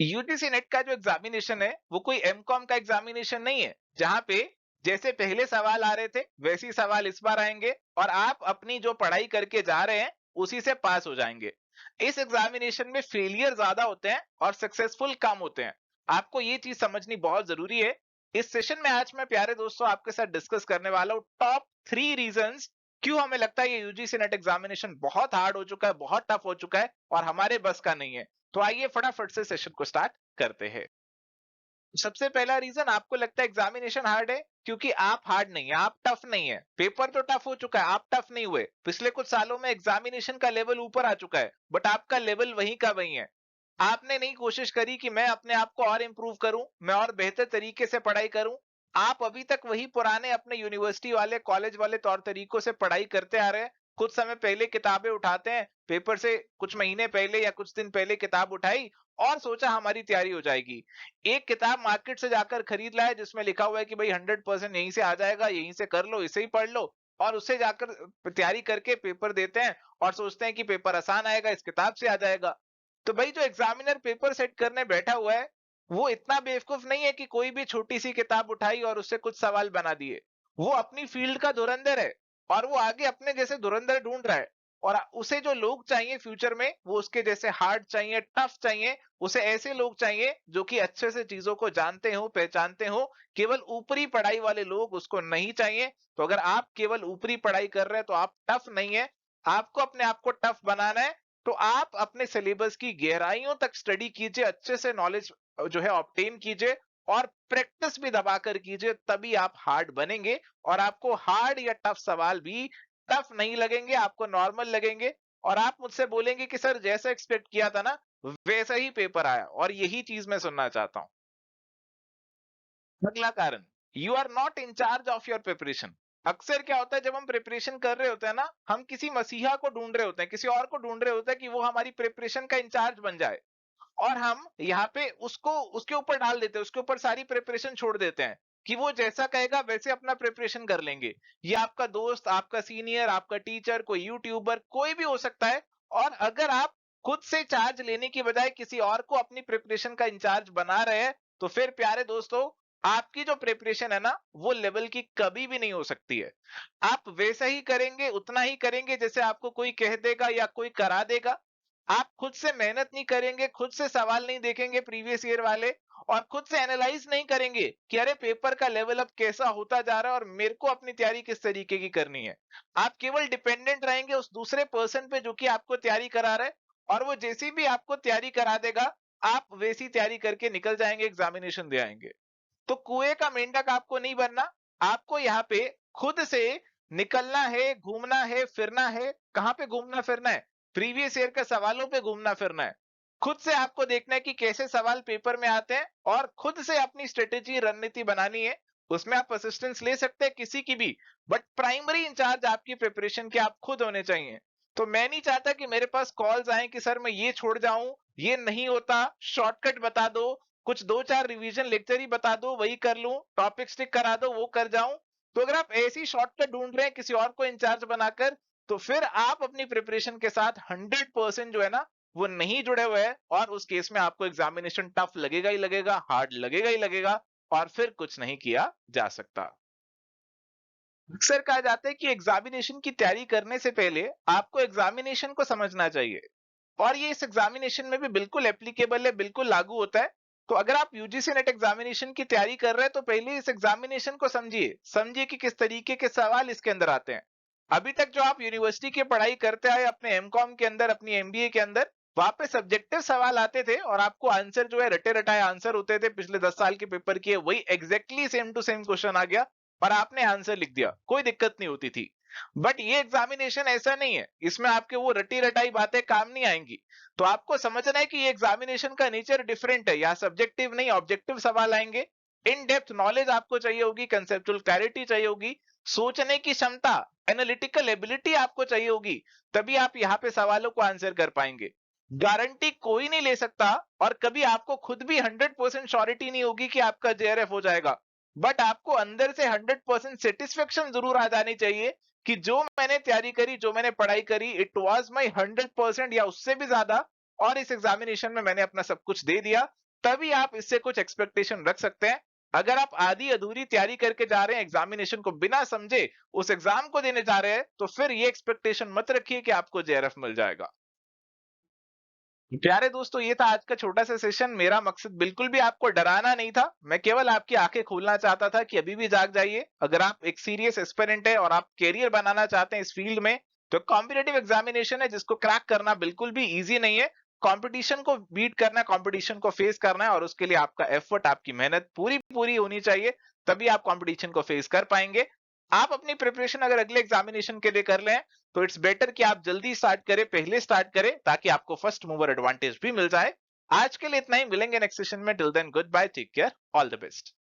UGC net का जो examination है वो कोई एमकॉम का एग्जामिनेशन नहीं है, जहां पे जैसे पहले सवाल आ रहे थे वैसे ही सवाल इस बार आएंगे और आप अपनी जो पढ़ाई करके जा रहे हैं उसी से पास हो जाएंगे। इस एग्जामिनेशन में फेलियर ज्यादा होते हैं और सक्सेसफुल कम होते हैं। आपको ये चीज समझनी बहुत जरूरी है। इस सेशन में आज मैं प्यारे दोस्तों आपके साथ डिस्कस करने वाला हूँ टॉप 3 रीजंस क्यों हमें लगता है ये यूजीसी नेट एग्जामिनेशन बहुत हार्ड हो चुका है, बहुत टफ हो चुका है और हमारे बस का नहीं है। तो आइए फटाफट से सेशन को स्टार्ट करते हैं। सबसे पहला रीजन, आपको लगता है एग्जामिनेशन हार्ड है क्योंकि आप हार्ड नहीं है, आप टफ नहीं है। पेपर तो टफ हो चुका है, आप टफ नहीं हुए। पिछले कुछ सालों में एग्जामिनेशन का लेवल ऊपर आ चुका है बट आपका लेवल वहीं का वहीं है। आपने नहीं कोशिश करी कि मैं अपने आप को और इंप्रूव करूं, मैं और बेहतर तरीके से पढ़ाई करूं। आप अभी तक वही पुराने अपने यूनिवर्सिटी वाले कॉलेज वाले तौर तरीकों से पढ़ाई करते आ रहे हैं। कुछ समय पहले किताबें उठाते हैं, पेपर से कुछ महीने पहले या कुछ दिन पहले किताब उठाई और सोचा हमारी तैयारी हो जाएगी। एक किताब मार्केट से जाकर खरीद लाए जिसमें लिखा हुआ है कि भाई 100% यहीं से आ जाएगा, यहीं से कर लो, इसे ही पढ़ लो, और उससे जाकर तैयारी करके पेपर देते हैं और सोचते हैं कि पेपर आसान आएगा, इस किताब से आ जाएगा। तो भाई जो एग्जामिनर पेपर सेट करने बैठा हुआ है वो इतना बेवकूफ नहीं है कि कोई भी छोटी सी किताब उठाई और उससे कुछ सवाल बना दिए। वो अपनी फील्ड का धुरंधर है और वो आगे अपने जैसे धुरंधर ढूंढ रहा है। और उसे जो लोग चाहिए फ्यूचर में वो उसके जैसे हार्ड चाहिए, टफ चाहिए। उसे ऐसे लोग चाहिए जो कि अच्छे से चीजों को जानते हो, पहचानते हो। केवल ऊपरी पढ़ाई वाले लोग उसको नहीं चाहिए। तो अगर आप केवल ऊपरी पढ़ाई कर रहे हैं तो आप टफ नहीं है। आपको अपने आप को टफ बनाना है। तो आप अपने सिलेबस की गहराइयों तक स्टडी कीजिए, अच्छे से नॉलेज जो है ऑब्टेन कीजिए और प्रैक्टिस भी दबाकर कीजिए, तभी आप हार्ड बनेंगे। और आपको हार्ड या टफ सवाल भी टफ नहीं लगेंगे, आपको नॉर्मल लगेंगे। और आप मुझसे बोलेंगे कि सर जैसा एक्सपेक्ट किया था ना वैसा ही पेपर आया, और यही चीज मैं सुनना चाहता हूं। अगला कारण, you are not in charge of your preparation. अक्सर क्या होता है जब हम प्रिपरेशन कर रहे होते हैं ना, हम किसी मसीहा को ढूंढ रहे होते हैं, किसी और को ढूंढ रहे होते हैं कि वो हमारी प्रिपरेशन का इंचार्ज बन जाए। और हम यहाँ पे उसको उसके ऊपर डाल देते हैं, उसके ऊपर सारी प्रिपरेशन छोड़ देते हैं कि वो जैसा कहेगा वैसे अपना प्रिपरेशन कर लेंगे। ये आपका दोस्त, आपका सीनियर, आपका टीचर, कोई यूट्यूबर, कोई भी हो सकता है। और अगर आप खुद से चार्ज लेने की बजाय किसी और को अपनी प्रिपरेशन का इंचार्ज बना रहे हैं तो फिर प्यारे दोस्तों आपकी जो प्रिपरेशन है ना वो लेवल की कभी भी नहीं हो सकती है। आप वैसा ही करेंगे, उतना ही करेंगे जैसे आपको कोई कह देगा या कोई करा देगा। आप खुद से मेहनत नहीं करेंगे, खुद से सवाल नहीं देखेंगे प्रीवियस ईयर वाले, और खुद से एनालाइज नहीं करेंगे कि अरे पेपर का लेवल अब कैसा होता जा रहा है और मेरे को अपनी तैयारी किस तरीके की करनी है। आप केवल डिपेंडेंट रहेंगे उस दूसरे पर्सन पे जो कि आपको तैयारी करा रहा है, और वो जैसी भी आपको तैयारी करा देगा आप वैसी तैयारी करके निकल जाएंगे, एग्जामिनेशन दे आएंगे। तो कुएं का मेंढक आपको नहीं बनना। आपको यहाँ पे खुद से निकलना है, घूमना है, फिरना है। कहाँ पे घूमना फिरना है? प्रीवियस ईयर के सवालों पे घूमना फिरना है। खुद से आपको देखना है कि कैसे सवाल पेपर में आते हैं और खुद से अपनी स्ट्रेटेजी, रणनीति बनानी है। उसमें आप असिस्टेंस ले सकते हैं किसी की भी, बट प्राइमरी इंचार्ज आपकी प्रिपरेशन के आप खुद होने चाहिए। तो मैं नहीं चाहता कि मेरे पास कॉल्स आए कि सर मैं ये छोड़ जाऊं, ये नहीं होता, शॉर्टकट बता दो, कुछ 2-4 रिवीजन लेक्चर ही बता दो, वही कर लूं, टॉपिक स्टिक करा दो, वो कर जाऊं। तो अगर आप ऐसी शॉर्टकट ढूंढ रहे हैं किसी और को इंचार्ज बनाकर, तो फिर आप अपनी प्रिपरेशन के साथ 100% जो है ना वो नहीं जुड़े हुए हैं, और उस केस में आपको एग्जामिनेशन टफ लगेगा ही लगेगा, हार्ड लगेगा ही लगेगा, और फिर कुछ नहीं किया जा सकता। अक्सर कहा जाता है कि एग्जामिनेशन की तैयारी करने से पहले आपको एग्जामिनेशन को समझना चाहिए, और ये इस एग्जामिनेशन में भी बिल्कुल एप्लीकेबल है, बिल्कुल लागू होता है। तो अगर आप यूजीसी नेट एग्जामिनेशन की तैयारी कर रहे हैं तो पहले इस एग्जामिनेशन को समझिए, समझिए कि किस तरीके के सवाल इसके अंदर आते हैं। अभी तक जो आप यूनिवर्सिटी की पढ़ाई करते आए अपने एमकॉम के अंदर, अपनी एमबीए के अंदर, वहां पे सब्जेक्टिव सवाल आते थे और आपको आंसर जो है रटे रटाए आंसर होते थे, पिछले 10 साल के पेपर किए वही exactly same to same question आ गया और आपने आंसर लिख दिया, कोई दिक्कत नहीं होती थी। बट ये एग्जामिनेशन ऐसा नहीं है, इसमें आपके वो रटी रटाई बातें काम नहीं आएंगी। तो आपको समझना है कि ये एग्जामिनेशन का नेचर डिफरेंट है, या सब्जेक्टिव नहीं ऑब्जेक्टिव सवाल आएंगे। इन डेप्थ नॉलेज आपको चाहिए होगी, कंसेप्चुअल क्लैरिटी चाहिए होगी, सोचने की क्षमता, एनालिटिकल एबिलिटी आपको चाहिए होगी, तभी आप यहाँ पे सवालों को आंसर कर पाएंगे। गारंटी कोई नहीं ले सकता, और कभी आपको खुद भी 100% श्योरिटी नहीं होगी कि आपका जेआरएफ हो जाएगा। बट आपको अंदर से 100% सेटिस्फेक्शन जरूर आ जानी चाहिए कि जो मैंने तैयारी करी, जो मैंने पढ़ाई करी, इट वाज माय 100% या उससे भी ज्यादा, और इस एग्जामिनेशन में मैंने अपना सब कुछ दे दिया। तभी आप इससे कुछ एक्सपेक्टेशन रख सकते हैं। अगर आप आधी अधूरी तैयारी करके जा रहे हैं, एग्जामिनेशन को बिना समझे उस एग्जाम को देने जा रहे हैं, तो फिर ये एक्सपेक्टेशन मत रखिए कि आपको जेआरएफ मिल जाएगा। प्यारे दोस्तों, ये था आज का छोटा सा सेशन। मेरा मकसद बिल्कुल भी आपको डराना नहीं था, मैं केवल आपकी आंखें खोलना चाहता था कि अभी भी जाग जाइए। अगर आप एक सीरियस एस्पिरेंट है और आप कैरियर बनाना चाहते हैं इस फील्ड में, तो कॉम्पिटेटिव एग्जामिनेशन है जिसको क्रैक करना बिल्कुल भी इजी नहीं है। कंपटीशन को बीट करना है, कंपटीशन को फेस करना है, और उसके लिए आपका एफर्ट, आपकी मेहनत पूरी पूरी होनी चाहिए, तभी आप कंपटीशन को फेस कर पाएंगे। आप अपनी प्रिपरेशन अगर अगले एग्जामिनेशन के लिए कर लें, तो इट्स बेटर कि आप जल्दी स्टार्ट करें, पहले स्टार्ट करें, ताकि आपको फर्स्ट मूवर एडवांटेज भी मिल जाए। आज के लिए इतना ही, मिलेंगे नेक्स्ट सेशन में। Till then goodbye, take care, all the best.